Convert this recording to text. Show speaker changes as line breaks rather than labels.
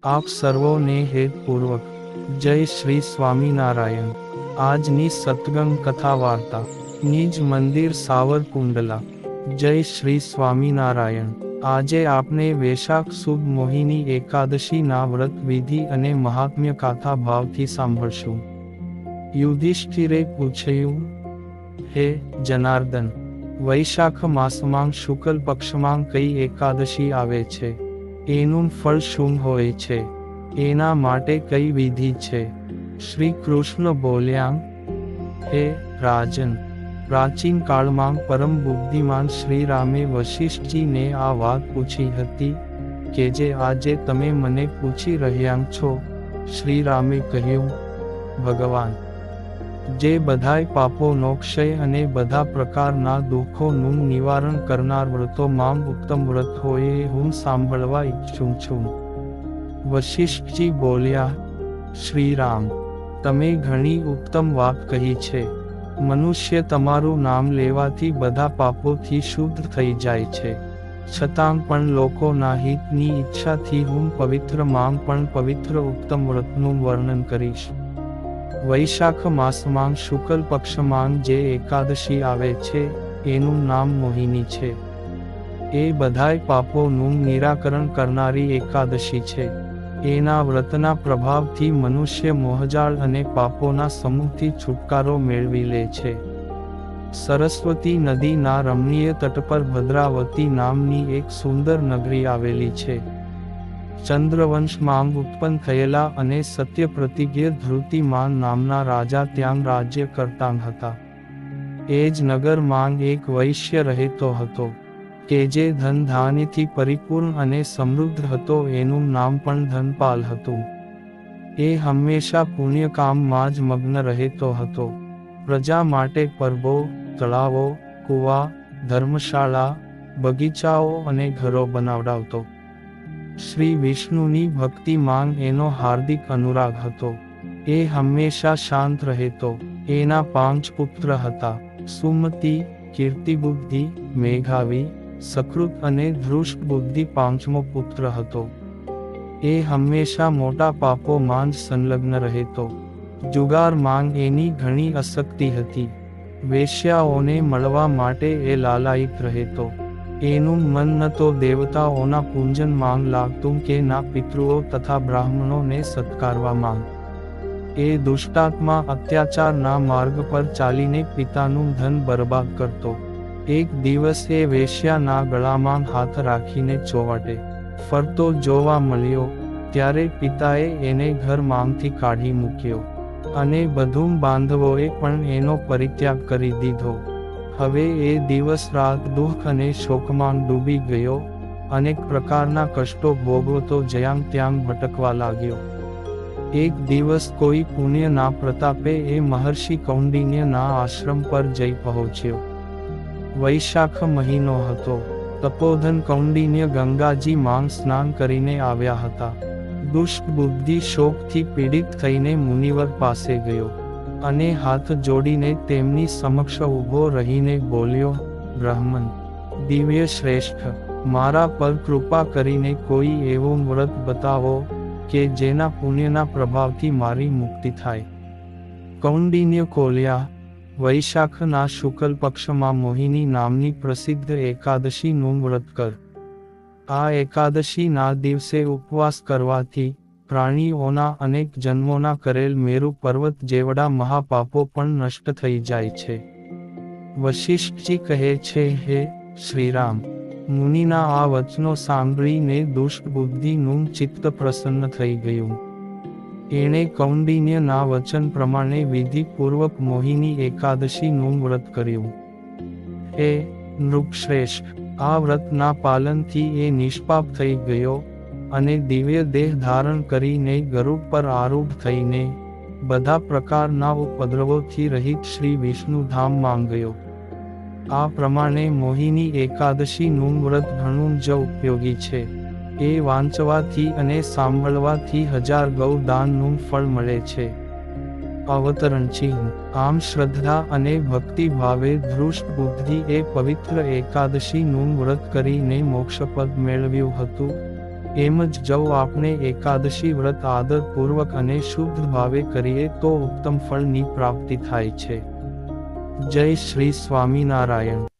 આપ સર્વોને હેતપૂર્વક જય શ્રી સ્વામિનારાયણ। આજની સત્સંગ કથા વાર્તા નિજ મંદિર સાવરકુંડલા। જય શ્રી સ્વામિનારાયણ। આજે આપણે વૈશાખ સુદ મોહિની એકાદશીના વ્રત વિધિ અને મહાત્મ્ય ગાથા ભાવથી સાંભળશું। યુધિષ્ઠિરે પૂછ્યું, હે જનાર્દન, વૈશાખ માસમાં શુક્લ પક્ષમાં કઈ એકાદશી આવે છે? એનું ફળ શું હોય છે? એના માટે કઈ વિધિ છે? શ્રી કૃષ્ણ બોલ્યા, હે રાજન, પ્રાચીન કાળમાં પરમ બુદ્ધિમાન શ્રી રામે વશિષ્ઠજીને આ વાત પૂછી હતી કે જે આજે તમે મને પૂછી રહ્યા છો। શ્રી રામે કહ્યું, ભગવાન, જે બધાય પાપોનો ક્ષય અને બધા પ્રકારના દુઃખોનું નિવારણ કરનાર વ્રતોમાં ઉત્તમ વ્રત હોય એ હું સાંભળવા ઈચ્છું છું। વશિષ્ઠજી બોલ્યા, શ્રી રામ, તમે ઘણી ઉત્તમ વાત કહી છે। મનુષ્ય તમારું નામ લેવાથી બધા પાપોથી શુદ્ધ થઈ જાય છે, છતાં પણ લોકોના હિતની ઈચ્છાથી હું પવિત્ર માં પણ પવિત્ર ઉત્તમ વ્રતનું વર્ણન કરીશ। વૈશાખ માસમાં શુક્લ પક્ષમાં જે એકાદશી આવે છે એનું નામ મોહિની છે। એ બધાય પાપોનું નિરાકરણ કરનારી એકાદશી છે। એના વ્રતના પ્રભાવથી મનુષ્ય મોહજાળ અને પાપોના સમૂહથી છુટકારો મેળવી લે છે। સરસ્વતી નદીના રમણીય તટ પર ભદ્રાવતી નામની એક સુંદર નગરી આવેલી છે। ચંદ્રવંશમાં ઉત્પન્ન થયેલા અને સત્ય પ્રતિજ્ઞ ધૃતિમાન નામના રાજા ત્યાં રાજ્ય કરતા હતા। એ જ નગરમાં એક વૈશ્ય રહેતો હતો કે જે ધન ધાન્યથી પરિપૂર્ણ અને સમૃદ્ધ હતો। એનું નામ પણ ધનપાલ હતું। એ હંમેશા પુણ્યકામમાં જ મગ્ન રહેતો હતો। પ્રજા માટે પરબો, તળાવો, કૂવા, ધર્મશાળા, બગીચાઓ અને ઘરો બનાવડાવતો। શ્રી વિષ્ણુની ભક્તિમાં એનો હાર્દિક અનુરાગ હતો। એ હંમેશા શાંત રહેતો। એના 5 પુત્ર હતા, સુમતિ, કીર્તિબુદ્ધિ, મેઘાવી, સકૃત અને ધૃષ્ટબુદ્ધિ 5મો પુત્ર હતો। એ હંમેશા મોટા પાપોમાં જ સંલગ્ન રહેતો। જુગારમાં એની ઘણી આસક્તિ હતી। વેશ્યાઓને મળવા માટે એ લાલાયિત રહેતો। એનું મન ન તો દેવતાઓના પૂજનમાં લાગતું કે ના પિતૃઓ તથા બ્રાહ્મણોને સત્કારવામાં। એ દુષ્ટાત્મા અત્યાચારના માર્ગ પર ચાલીને પિતાનું ધન બરબાદ કરતો। એક દિવસ એ વેશ્યાના ગળામાં હાથ રાખીને ચોવાટે ફરતો જોવા મળ્યો ત્યારે પિતાએ એને ઘરમાંથી કાઢી મૂક્યો અને બધું બાંધવોએ પણ એનો પરિત્યાગ કરી દીધો। હવે એ દિવસ રાત દુઃખ અને શોકમાં ડૂબી ગયો, અનેક પ્રકારના કષ્ટો ભોગવતો જ્યાં ત્યાં ભટકવા લાગ્યો। એક દિવસ કોઈ પુણ્યના પ્રતાપે એ મહર્ષિ કૌંડિન્યના આશ્રમ પર જઈ પહોંચ્યો। વૈશાખ મહિનો હતો। તપોધન કૌંડિન્ય ગંગાજીમાં સ્નાન કરીને આવ્યા હતા। દુષ્ટ બુદ્ધિ શોકથી પીડિત થઈને મુનિવર પાસે ગયો અને હાથ જોડીને તેમની સમક્ષ ઊભો રહીને બોલ્યો, બ્રાહ્મણ, દિવ્ય શ્રેષ્ઠ, મારા પર કૃપા કરીને કોઈ એવું વ્રત બતાવો કે જેના પુણ્યના પ્રભાવથી મારી મુક્તિ થાય। કૌંડિન્ય બોલ્યા, વૈશાખના શુક્લ પક્ષમાં મોહિની નામની પ્રસિદ્ધ એકાદશીનું વ્રત કર। આ એકાદશીના દિવસે ઉપવાસ કરવાથી પ્રાણીઓના અનેક જન્મોના કરેલ મેરુ પર્વત જેવડા મહાપાપો પણ નષ્ટ થઈ જાય છે। વશિષ્ઠજી કહે છે, હે શ્રીરામ, મુનિના આ વચનો સાંભળીને દુષ્ટ બુદ્ધિનું ચિત્ત પ્રસન્ન થઈ ગયું। એણે કૌંડિન્યના વચન પ્રમાણે વિધિપૂર્વક મોહિની એકાદશીનું વ્રત કર્યું। હે નૃપશ્રેષ્ઠ, આ વ્રતના પાલનથી એ નિષ્પાપ થઈ ગયો અને દિવ્ય દેહ ધારણ કરીને ગરુડ પર આરૂઢ થઈને બધા પ્રકારના ઉપદ્રવોથી રહિત શ્રી વિષ્ણુ ધામમાં ગયો। આ પ્રમાણે મોહિની એકાદશીનું વ્રત ઘણું જ ઉપયોગી છે। એ વાંચવાથી અને સાંભળવાથી 1000 ગૌદાનનું ફળ મળે છે। અવતરણ ચિહ્ન। આમ શ્રદ્ધા અને ભક્તિ ભાવે ધૃષ્ટ બુદ્ધિ એ પવિત્ર એકાદશીનું વ્રત કરીને મોક્ષપદ મેળવ્યું હતું એમ જ જો આપણે એકાદશી વ્રત આદરપૂર્વક અને શુદ્ધ ભાવે કરીએ તો ઉત્તમ ફળની પ્રાપ્તિ થાય છે. જય શ્રી સ્વામિનારાયણ.